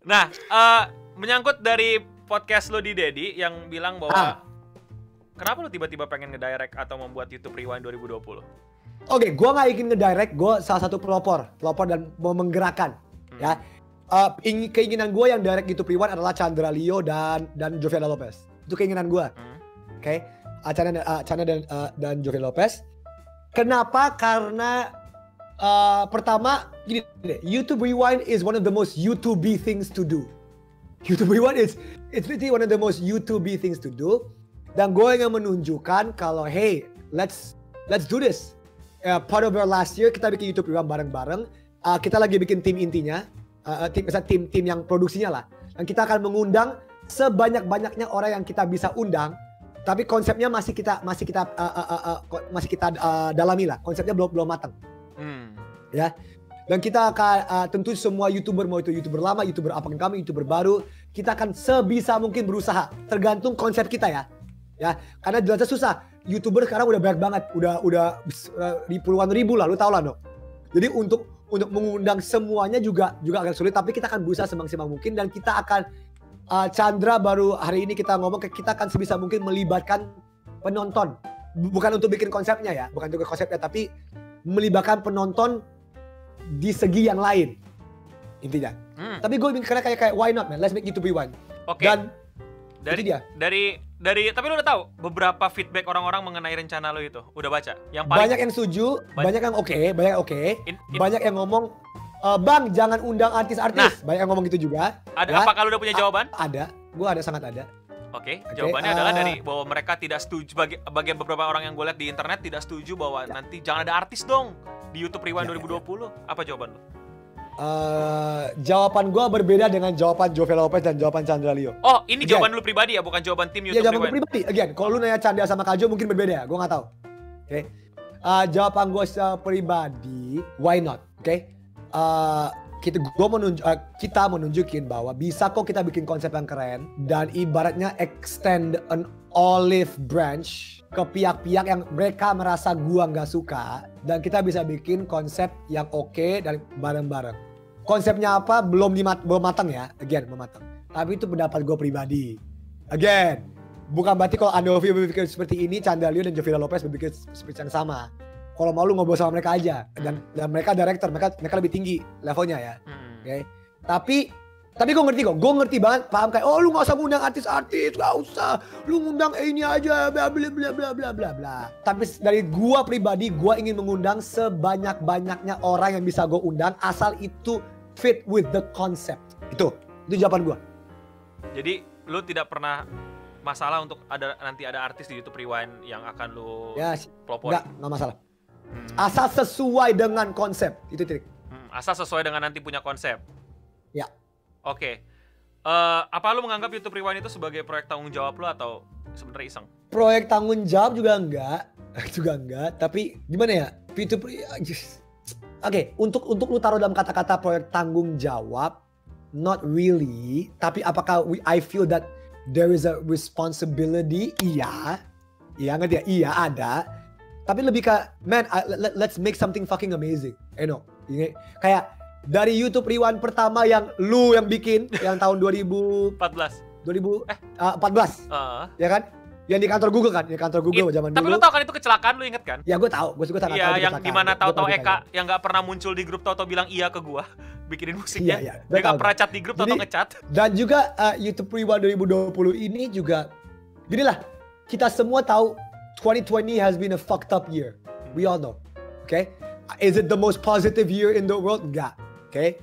Nah, menyangkut dari podcast lo di Dedi yang bilang bahwa kenapa lo tiba-tiba pengen ngedirect atau membuat YouTube Rewind 2020? Oke, gue nggak ingin ngedirect, gue salah satu pelopor dan mau menggerakkan, ya. Keinginan gue yang direct YouTube Rewind adalah Chandra Leo dan Joviela Lopez. Itu keinginan gue, oke. Chandra dan Joviela Lopez. Kenapa? Karena pertama, gini deh, YouTube Rewind is one of the most YouTubey things to do. YouTube Rewind it's literally one of the most YouTubey things to do. Dan gue ingin menunjukkan kalau hey, let's do this. Part of our last year kita bikin YouTube Rewind bareng-bareng. Kita lagi bikin tim intinya, tim yang produksinya lah. Dan kita akan mengundang sebanyak-banyaknya orang yang kita bisa undang. Tapi konsepnya masih kita dalami lah. Konsepnya belum matang. Ya. Dan kita akan tentu semua YouTuber, mau itu YouTuber lama, YouTuber up and coming, YouTuber baru, kita akan sebisa mungkin berusaha. Tergantung konsep kita ya. Ya, karena jelasnya susah. YouTuber sekarang udah banyak banget, udah di puluhan ribu lah, lu tau lah no. Jadi untuk mengundang semuanya juga agak sulit, tapi kita akan berusaha semaksimal mungkin dan kita akan Chandra baru hari ini kita ngomong kita akan sebisa mungkin melibatkan penonton. Bukan untuk bikin konsepnya ya, bukan untuk konsepnya, tapi melibatkan penonton di segi yang lain intinya. Tapi gue karena kayak why not man, let's make YouTube Rewind. Oke. Dan dari tapi lu udah tahu beberapa feedback orang-orang mengenai rencana lu itu, udah baca? Yang paling banyak yang setuju, banyak yang oke, banyak yang ngomong bang jangan undang artis-artis, banyak yang ngomong gitu juga. Ada apakah lu udah punya jawaban? Ada, gue ada, sangat ada. Oke, jawabannya adalah dari bahwa mereka tidak setuju, bagian beberapa orang yang gue lihat di internet tidak setuju bahwa nanti jangan ada artis dong di YouTube Rewind 2020. Apa jawaban lu? Jawaban gue berbeda dengan jawaban Joviela Lopez dan jawaban Chandra Leo. Oh, ini jawaban lu pribadi ya, bukan jawaban tim YouTube Rewind? Iya, jawaban Rewind. pribadi. Again, kalau lu nanya Chandra sama Kajo mungkin berbeda ya, gue nggak tahu. Oke. Jawaban gue secara pribadi, why not? Oke. Kita menunjukin bahwa bisa kok kita bikin konsep yang keren dan ibaratnya extend an olive branch ke pihak-pihak yang mereka merasa gua nggak suka dan kita bisa bikin konsep yang oke dan bareng-bareng. Konsepnya apa belum matang ya, again belum matang. Tapi itu pendapat gue pribadi. Again, bukan berarti kalau Andovi berpikir seperti ini, Chandra Leo dan Joviela Lopez berpikir seperti yang sama. Kalau mau lu ngobrol sama mereka aja dan mereka director, mereka lebih tinggi levelnya ya. Oke. Tapi gue ngerti banget, paham kayak lu nggak usah ngundang artis-artis, nggak usah, lu ngundang ini aja, bla bla bla bla bla bla bla. Tapi dari gue pribadi, gue ingin mengundang sebanyak-banyaknya orang yang bisa gue undang, asal itu fit with the concept. Itu jawaban gue. Jadi lu tidak pernah masalah untuk nanti ada artis di YouTube Rewind yang akan lu pelopori? Nggak masalah. Asal sesuai dengan konsep, itu trik. Asal sesuai dengan nanti punya konsep. Ya. Oke. Apa lu menganggap YouTube Rewind itu sebagai proyek tanggung jawab lu atau sebenarnya iseng? Proyek tanggung jawab juga enggak, tapi gimana ya? YouTube Oke, untuk lu taruh dalam kata-kata proyek tanggung jawab, not really, tapi apakah I feel that there is a responsibility? Iya ngerti ya? Iya ada. Tapi lebih ke, man, let's make something fucking amazing. Kayak dari YouTube Rewind pertama yang lu yang bikin, yang tahun 2014. Ya kan? Yang di kantor Google kan? Di kantor Google zaman dulu. Tapi lu tau kan itu kecelakaan, lu inget kan? Ya gue tahu, gue juga sangat tahu. Iya, yang dimana tahu-tahu Eka yang gak pernah muncul di grup tahu-tahu bilang iya ke gua bikinin musiknya. Iya, dia gak pernah chat di grup, tahu-tahu ngecat. Dan juga YouTube Rewind 2020 ini juga, ginilah, kita semua tahu 2020 has been a fucked up year. We all know. Okay? Is it the most positive year in the world? Enggak. Okay?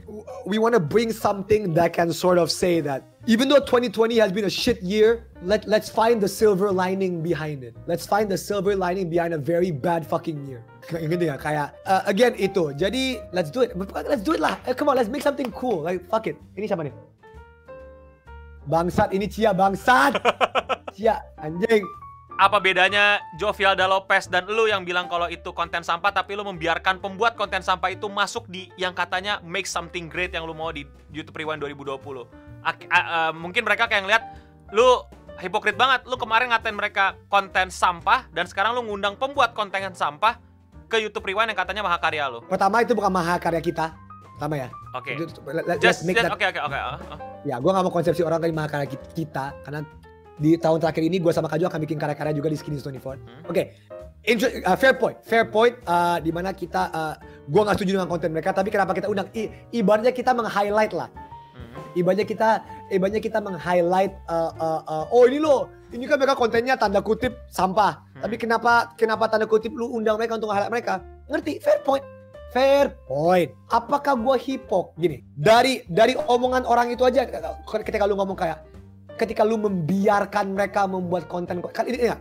We want to bring something that can sort of say that even though 2020 has been a shit year, let's find the silver lining behind it. Let's find the silver lining behind a very bad fucking year. Gitu ya, kayak again itu. Jadi let's do it. Let's do it lah. Come on, let's make something cool. Like fuck it. Ini siapa nih? Bangsat, ini Cia bangsat. Cia anjing. Apa bedanya Joviela Lopez dan lu yang bilang kalau itu konten sampah, tapi lu membiarkan pembuat konten sampah itu masuk di yang katanya make something great yang lu mau di YouTube Rewind 2020? Mungkin mereka kayak ngeliat lu hipokrit banget. Lu kemarin ngatain mereka konten sampah dan sekarang lu ngundang pembuat konten sampah ke YouTube Rewind yang katanya mahakarya lu. Pertama, itu bukan mahakarya kita. Sama ya. Oke. Let's make that. Oke. Ya, gue gak mau konsepsi orang dari karya kita, karena di tahun terakhir ini gue sama Kak Jo akan bikin karya-karya juga di Skinny 24. Oke. Fair point. Di mana kita, gue gak setuju dengan konten mereka, tapi kenapa kita undang? Ibaratnya kita meng-highlight lah. Ibaratnya kita meng-highlight, oh ini loh, ini kan mereka kontennya tanda kutip sampah. Tapi kenapa tanda kutip lu undang mereka untuk highlight mereka? Ngerti? Fair point. Apakah gue hipok? Gini, dari omongan orang itu aja, ketika lu ngomong kayak, ketika lu membiarkan mereka membuat konten, kan ini ya,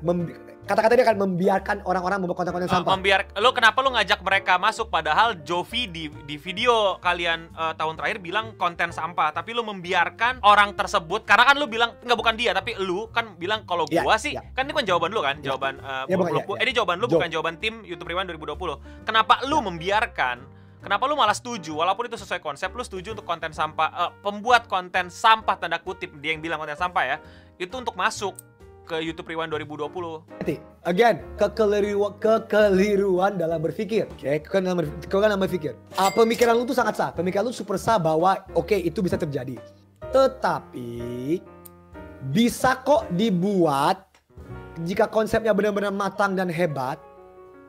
kata-kata dia kan membiarkan orang-orang membuat konten-konten sampah. Kenapa lu ngajak mereka masuk, padahal Jovi di video kalian tahun terakhir bilang konten sampah, tapi lu membiarkan orang tersebut, karena kan lu bilang, bukan dia, tapi lu kan bilang kalau gua sih, kan ini kan jawaban lu kan, jawaban ini jawaban lu, bukan jawaban tim YouTube Rewind 2020. Kenapa lu membiarkan? Kenapa lu malah setuju, walaupun itu sesuai konsep, lu setuju untuk konten sampah, pembuat konten sampah tanda kutip, dia yang bilang konten sampah ya, itu untuk masuk ke YouTube Rewind 2020. Again, kekeliruan dalam berpikir. Oke, dalam berpikir. Pemikiran lu tuh sangat sah. Pemikiran lu super sah bahwa oke, itu bisa terjadi. Tetapi bisa kok dibuat jika konsepnya benar-benar matang dan hebat,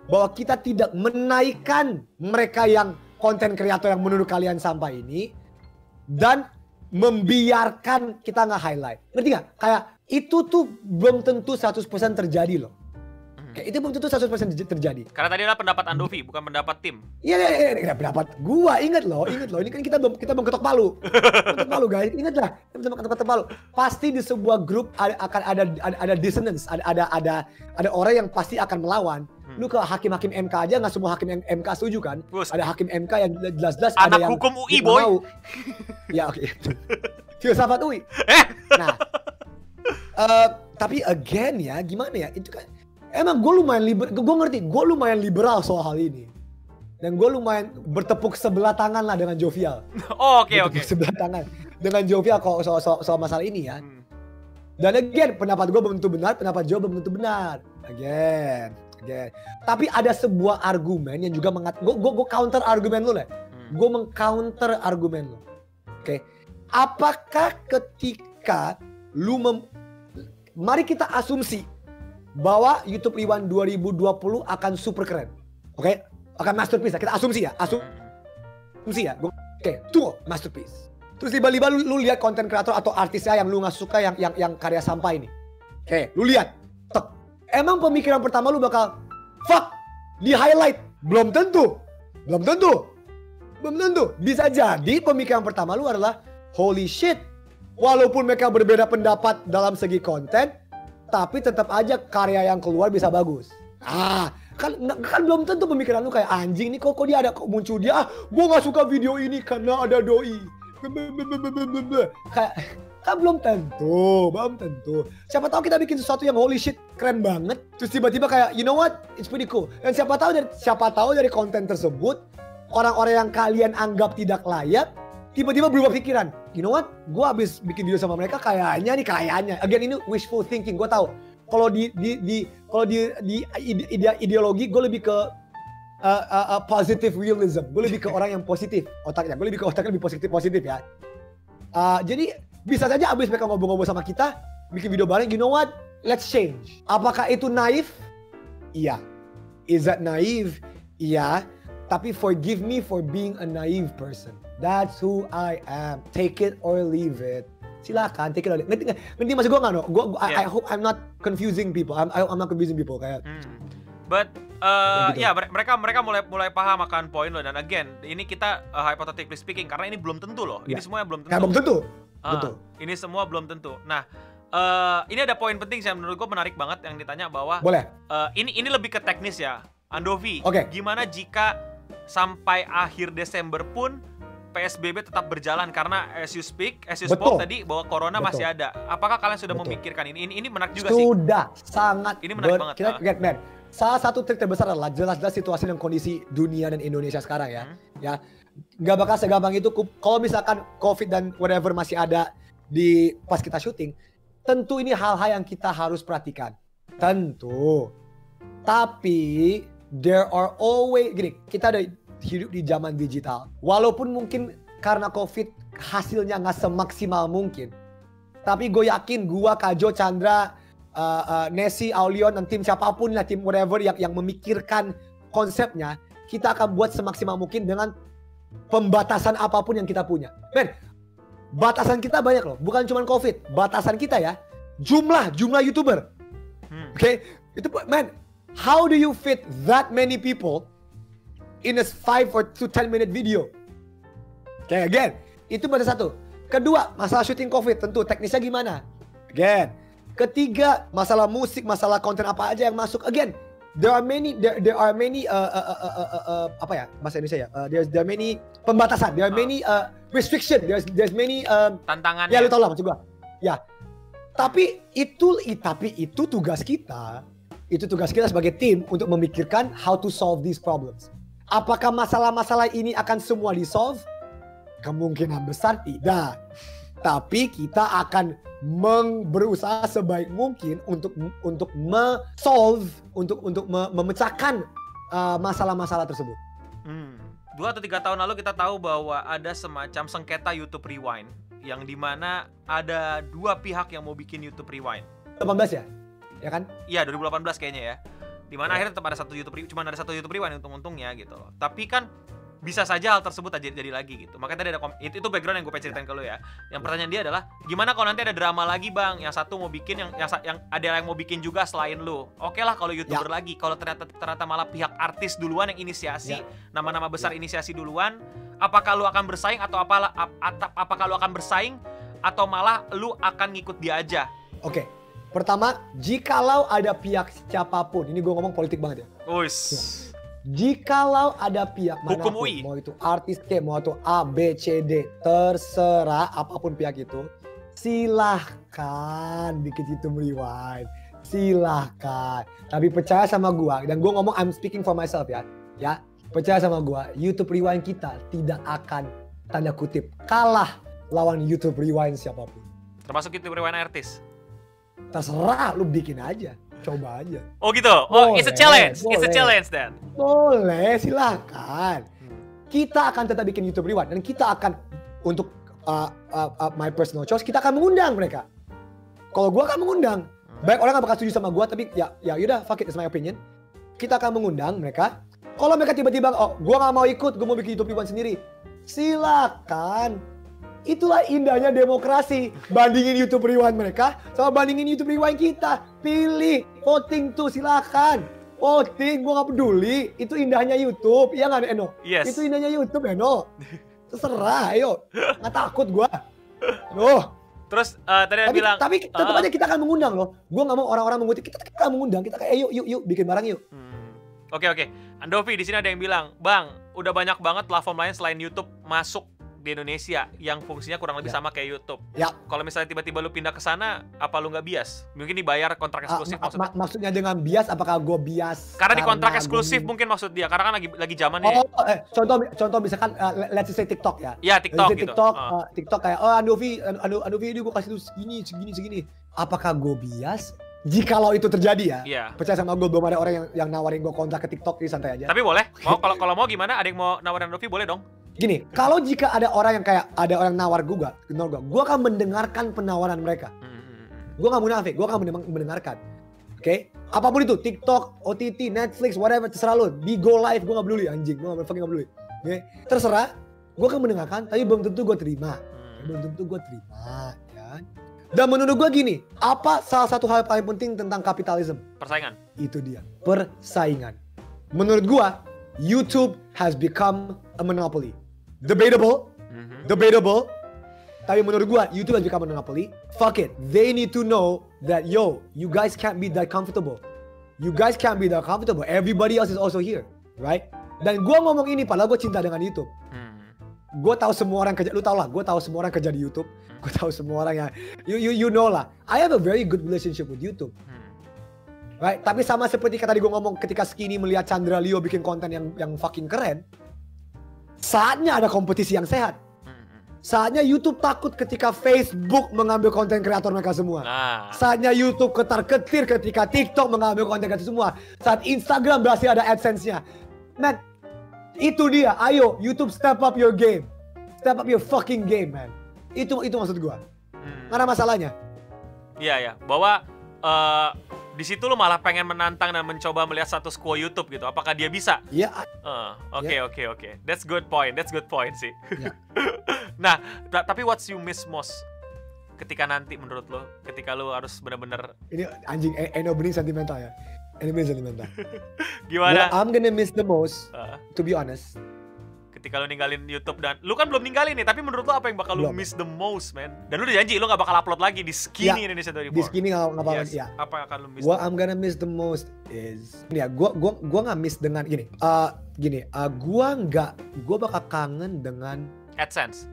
bahwa kita tidak menaikkan mereka yang konten kreator yang menurut kalian sampah ini dan membiarkan kita nge-highlight. Ngerti gak? Kayak itu tuh belum tentu 100% terjadi loh. Kayak itu belum tentu 100% terjadi. Karena tadi adalah pendapat Andovi, bukan pendapat tim. Iya, pendapat gua. Ingat loh. Ini kan kita belum ketok palu. Ketok palu guys, ingatlah. Kita belum ketok palu. Pasti di sebuah grup akan ada dissonance, ada orang yang pasti akan melawan. Lu ke hakim-hakim MK aja nggak semua hakim MK setuju kan? Ada hakim MK yang jelas-jelas ada yang hukum UI boy. Mau. Ya oke. Filsafat UI. Nah, tapi again ya, gimana ya? Itu kan emang gue lumayan gue lumayan liberal soal hal ini. Dan gue lumayan bertepuk sebelah tangan lah dengan jovial. Oh, oke. Sebelah tangan dengan jovial kok soal masalah ini ya. Dan again, pendapat gue belum tentu benar, pendapat Jo belum tentu benar. Again. Tapi ada sebuah argumen yang juga gue counter argumen lu lah. Gue meng-counter argumen lu. Oke. Apakah ketika lu mari kita asumsi bahwa YouTube Rewind 2020 akan super keren. Oke? Akan masterpiece. Kita asumsi ya. Asumsi ya. Oke, tunggu masterpiece. Terus tiba-tiba lu lihat konten kreator atau artisnya yang lu nggak suka yang karya sampah ini. Oke, lu lihat. Emang pemikiran pertama lu bakal fuck di highlight? Belum tentu. Bisa jadi pemikiran pertama lu adalah holy shit. Walaupun mereka berbeda pendapat dalam segi konten, tapi tetap aja karya yang keluar bisa bagus. Kan belum tentu pemikiran lu kayak anjing nih kok dia ada muncul dia. Gua nggak suka video ini karena ada doi. Kayak kan belum tentu. Siapa tahu kita bikin sesuatu yang holy shit keren banget, terus tiba-tiba kayak you know what, it's pretty cool. Dan siapa tahu dari konten tersebut orang-orang yang kalian anggap tidak layak tiba-tiba berubah pikiran. You know what, gue abis bikin video sama mereka kayaknya. Again ini wishful thinking, gue tahu. Kalau di ideologi gue lebih ke positive realism. Gue lebih ke orang yang positif otaknya. Gue lebih ke otaknya lebih positif ya. Jadi bisa saja abis mereka ngobrol-ngobrol sama kita, bikin video bareng, you know what? Let's change. Apakah itu naif? Iya. Is that naive? Iya. Tapi forgive me for being a naive person. That's who I am. Take it or leave it. Silakan, take it or leave it. Ngerti maksud gue nggak no? I hope I'm not confusing people. I'm not confusing people kayak. But gitu. Ya mereka mulai paham akan poin lo, dan again ini kita hypothetically speaking karena ini belum tentu loh. Ini semuanya belum tentu. Belum tentu. Betul. Ini semua belum tentu. Nah, ini ada poin penting sih menurut gue menarik banget yang ditanya bahwa boleh. Ini lebih ke teknis ya, Andovi. Okay. Gimana jika sampai akhir Desember pun PSBB tetap berjalan karena as you spoke tadi bahwa corona masih ada. Apakah kalian sudah memikirkan ini? Ini menarik juga sih. Sudah, sangat. Ini menarik banget. Salah satu trik terbesar adalah jelas-jelas situasi dan kondisi dunia dan Indonesia sekarang ya. Ya, nggak bakal segampang itu. Kalau misalkan COVID dan whatever masih ada di pas kita syuting, tentu ini hal-hal yang kita harus perhatikan. Tentu. Tapi there are always gini, kita ada hidup di zaman digital. Walaupun mungkin karena COVID hasilnya nggak semaksimal mungkin. Tapi gue yakin gue, Kajo, Chandra, Nessie, Aulion, dan tim siapapun lah, tim whatever yang memikirkan konsepnya, kita akan buat semaksimal mungkin dengan pembatasan apapun yang kita punya. Men, batasan kita banyak loh. Bukan cuma COVID. Batasan kita ya, jumlah YouTuber. Oke? Itu, man, how do you fit that many people in a 5 or 10 minute video? Okay, again, itu pada satu. Kedua, masalah syuting COVID, tentu teknisnya gimana? Again. Ketiga, masalah musik, masalah konten apa aja yang masuk. Again, there are many apa ya bahasa Indonesia ya? There are many pembatasan, there are many restriction, there's many tantangan. Ya, lu tau lah maksud gua. Ya. Tapi itu tugas kita. Itu tugas kita sebagai tim untuk memikirkan how to solve these problems. Apakah masalah-masalah ini akan semua di-solve? Kemungkinan besar tidak. Tapi kita akan berusaha sebaik mungkin untuk memecahkan masalah-masalah tersebut. 2 atau 3 tahun lalu kita tahu bahwa ada semacam sengketa YouTube Rewind yang dimana ada 2 pihak yang mau bikin YouTube Rewind. 18 ya? Ya kan? Iya, 2018 kayaknya ya. Dimana akhirnya tetap ada cuma ada satu YouTube Rewind untung-untungnya gitu loh. Tapi kan bisa saja hal tersebut jadi lagi gitu. Makanya tadi ada itu background yang gue pengen ceritain ke lo ya. Yang pertanyaan dia adalah, gimana kalau nanti ada drama lagi bang? Yang satu mau bikin, yang ada yang mau bikin juga selain lo. Oke lah kalau YouTuber lagi. Kalau ternyata malah pihak artis duluan yang inisiasi, nama-nama besar inisiasi duluan, apakah lo akan bersaing atau apakah lo akan bersaing atau malah lo akan ngikut dia aja? Oke. Pertama, jikalau ada pihak siapapun, ini gue ngomong politik banget ya. Jikalau ada pihak manapun, mau itu artis kayak, mau itu A, B, C, D, terserah apapun pihak itu, silahkan bikin YouTube Rewind, silahkan. Tapi percaya sama gua, dan gua ngomong I'm speaking for myself ya, percaya sama gua, YouTube Rewind kita tidak akan tanda kutip kalah lawan YouTube Rewind siapapun. Termasuk YouTube Rewind artis. Terserah, lu bikin aja. Coba aja. Oh gitu? Boleh, it's a challenge. It's a challenge then. Boleh, silakan. Kita akan tetap bikin YouTube Rewind. Dan kita akan, untuk my personal choice, kita akan mengundang mereka. Kalau gue akan mengundang. Banyak orang gak bakal setuju sama gue, tapi ya yaudah, fuck it, it's my opinion. Kita akan mengundang mereka. Kalau mereka tiba-tiba, gue gak mau ikut, gue mau bikin YouTube Rewind sendiri. Silakan. Itulah indahnya demokrasi. Bandingin YouTube Rewind mereka sama bandingin YouTube Rewind kita. Pilih, voting tuh silakan. Voting, gue gak peduli. Itu indahnya YouTube, iya gak Eno? Yes. Itu indahnya YouTube Eno. Terserah, ayo. Gak takut gue. Loh. Terus tadi dia bilang. Tapi tetap aja kita akan mengundang loh. Gue gak mau orang-orang mengutip. Kita akan mengundang. Kita kayak yuk bikin barang yuk. Oke. Andovi di sini ada yang bilang, bang, udah banyak banget platform lain selain YouTube masuk di Indonesia yang fungsinya kurang lebih sama kayak YouTube. Kalau misalnya tiba-tiba lu pindah ke sana, apa lu nggak bias? Mungkin dibayar kontrak eksklusif maksudnya. Maksudnya dengan bias, apakah gue bias? Karena di kontrak eksklusif mungkin maksud dia, karena kan lagi zamannya. Contoh misalkan let's say TikTok ya. Iya, TikTok gitu. TikTok kayak Andovi ini gue kasih lu segini. Apakah gue bias? Jikalau itu terjadi ya, percaya sama gue, belum ada orang yang nawarin gue kontrak ke TikTok, ini santai aja. Tapi boleh, kalau mau gimana? Ada yang mau nawarin Andovi boleh dong. Gini, kalau jika ada orang yang kayak ada orang nawar gue akan mendengarkan penawaran mereka. Gue gak munafik, gue akan mendengarkan. Oke? Apapun itu, TikTok, OTT, Netflix, whatever, terserah lo. Bigo Live, gue gak peduli, anjing. Gue gak peduli. Oke? Terserah, gue akan mendengarkan, tapi belum tentu gue terima. Ya. Dan menurut gue gini, apa salah satu hal paling penting tentang kapitalisme? Persaingan. Itu dia, persaingan. Menurut gue, YouTube has become a monopoly. Debatable. Tapi menurut gua, YouTube has become a monopoly. Fuck it. They need to know that you guys can't be that comfortable. Everybody else is also here, right? Dan gua ngomong ini padahal gua cinta dengan YouTube. Gua tahu semua orang kerja, lu tau lah. Gua tahu semua orang kerja di YouTube. Gua tahu semua orang yang you know lah. I have a very good relationship with YouTube. Right? Tapi sama seperti tadi gua ngomong ketika Skinny melihat Chandra Leo bikin konten yang fucking keren. Saatnya ada kompetisi yang sehat. Saatnya YouTube takut ketika Facebook mengambil konten kreator mereka semua. Saatnya YouTube ketar-ketir ketika TikTok mengambil konten kreator semua. Saat Instagram berhasil ada AdSense-nya. Man, Itu dia, ayo YouTube step up your game. Step up your fucking game, man. Itu maksud gua. Nggak ada masalahnya. Iya, bahwa di situ lu malah pengen menantang dan mencoba melihat status quo YouTube gitu. Apakah dia bisa? Iya. Oke. That's good point sih. Yeah. Nah, tapi what's you miss most ketika nanti menurut lo, ketika lo harus benar-benar Ini anjing, Eno bening sentimental ya. Eno bening sentimental. gimana? What I'm gonna miss the most, to be honest. Ketika lo ninggalin YouTube dan lu kan belum ninggalin nih, tapi menurut lo apa yang bakal lo Belum. miss the most, man? Dan lu udah janji lo gak bakal upload lagi di Skinny Indonesia 24. Di Skinny nggak bakal Yes. ya. Apa yang akan lo miss? What I'm gonna miss the most is ya, gua nggak miss dengan gini. Gua bakal kangen dengan AdSense.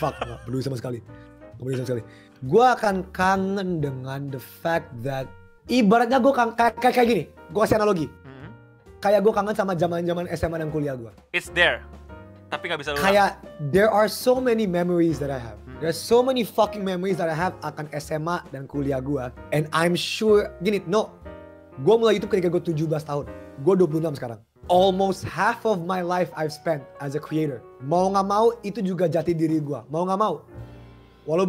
fuck, nggak peduli sama sekali. Gua akan kangen dengan the fact that ibaratnya gua kayak gini. Gua kasih analogi. Kayak gue kangen sama zaman SMA dan kuliah gue. It's there, tapi nggak bisa ulang. Kayak there are so many memories that I have. There's so many fucking memories that I have akan SMA dan kuliah gue. And I'm sure, gue mulai YouTube ketika gue 17 tahun. Gue 26 sekarang. Almost half of my life I've spent as a creator. Mau nggak mau itu juga jati diri gue. Mau nggak mau. Walau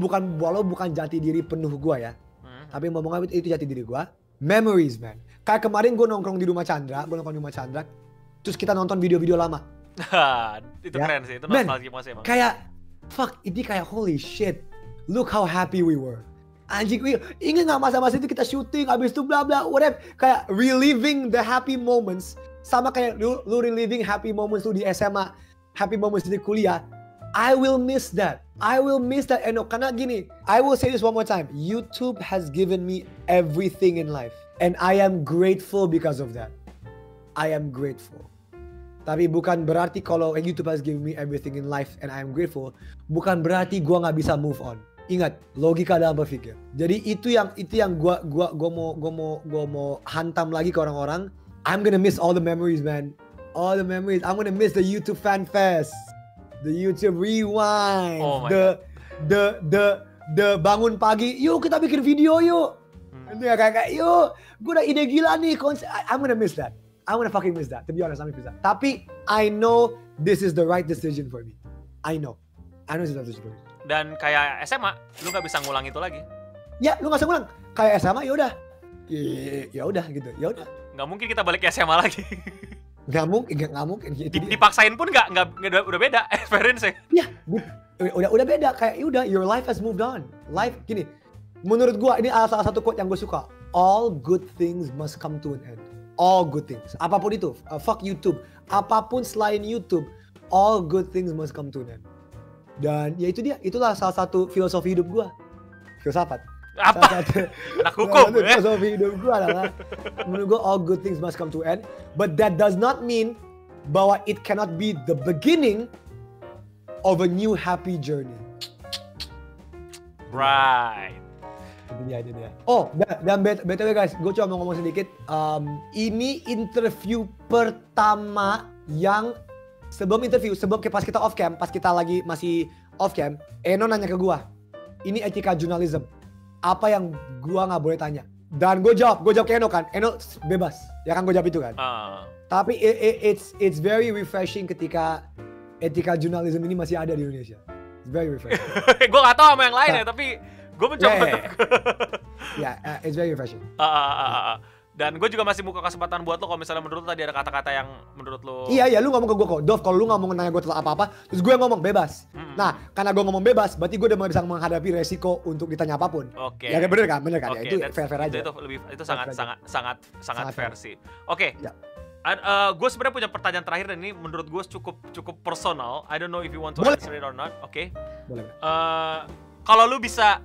bukan jati diri penuh gue ya. Tapi mau nggak mau itu jati diri gue. Memories, man. Kayak kemarin gue nongkrong di rumah Chandra, terus kita nonton video-video lama. Itu Ya. keren sih, itu Man, nostalgia masih emang. Kayak, fuck, ini kayak holy shit. Look how happy we were. Anjing, ingat gak masa-masa itu kita syuting, abis itu bla bla, whatever. Kayak reliving the happy moments. Sama kayak lu reliving happy moments lu di SMA, happy moments di kuliah. I will miss that. Eno. Karena gini, I will say this one more time. YouTube has given me everything in life. And I am grateful because of that. I am grateful. Tapi bukan berarti kalau YouTube has given me everything in life and I am grateful, bukan berarti gua nggak bisa move on. Ingat, logika dalam berpikir. Jadi itu yang gua mau hantam lagi ke orang-orang. I'm gonna miss all the memories, man. All the memories. I'm gonna miss the YouTube Fan Fest, the YouTube Rewind, Oh my the bangun pagi. Yuk kita bikin video yuk. Ini kayak yuk, gue udah ide gila nih konsep. I'm gonna miss that. I'm gonna fucking miss that. To be honest, I'm gonna miss that. Tapi I know this is the right decision for me. I know this is the right decision for me. Dan kayak SMA, lu nggak bisa ngulang itu lagi. Ya, lu nggak usah ngulang. Kayak SMA ya udah. Ya udah gitu. Ya udah. Nggak mungkin kita balik ke SMA lagi. Nggak mungkin. Gitu dia. Dipaksain pun nggak udah beda experience-nya. Ya, udah beda. Kayak udah, your life has moved on. Life gini. Menurut gua ini salah satu quote yang gue suka. All good things must come to an end. All good things. Apapun itu. Fuck YouTube. Apapun selain YouTube. All good things must come to an end. Dan ya itu dia. Itulah salah satu filosofi hidup gua. Filsafat. Apa? Anak hukum ya? Filosofi hidup gua adalah menurut gua all good things must come to an end. But that does not mean bahwa it cannot be the beginning of a new happy journey. Right. Itu dia. Oh, dan BTW guys, gue cuma mau ngomong sedikit. Ini interview pertama yang sebelum pas kita off cam, pas kita lagi masih off cam, Eno nanya ke gue, ini etika jurnalism, apa yang gue nggak boleh tanya? Dan gue jawab ke Eno kan, Eno bebas, ya kan gue jawab itu kan. Tapi it's very refreshing ketika etika jurnalism ini masih ada di Indonesia. It's very refreshing. Gue nggak tahu sama yang lain ya, tapi gue mencoba. It's very refreshing. Dan gue juga masih buka kesempatan buat lo kalau misalnya menurut lo tadi ada kata-kata yang menurut lo. Iya, lu ngomong ke gue kok. Dov, kalau lu nggak mau nanya gue tentang apa-apa, terus gue ngomong bebas. Nah, karena gue ngomong bebas, berarti gue udah bisa menghadapi resiko untuk ditanya apapun. Oke. Ya bener kan? Ya, itu fair aja. Itu sangat fair sih. Oke. Ya. Gue sebenarnya punya pertanyaan terakhir dan ini menurut gue cukup personal. I don't know if you want to Boleh. answer it or not. Oke. Boleh. Kalau lu bisa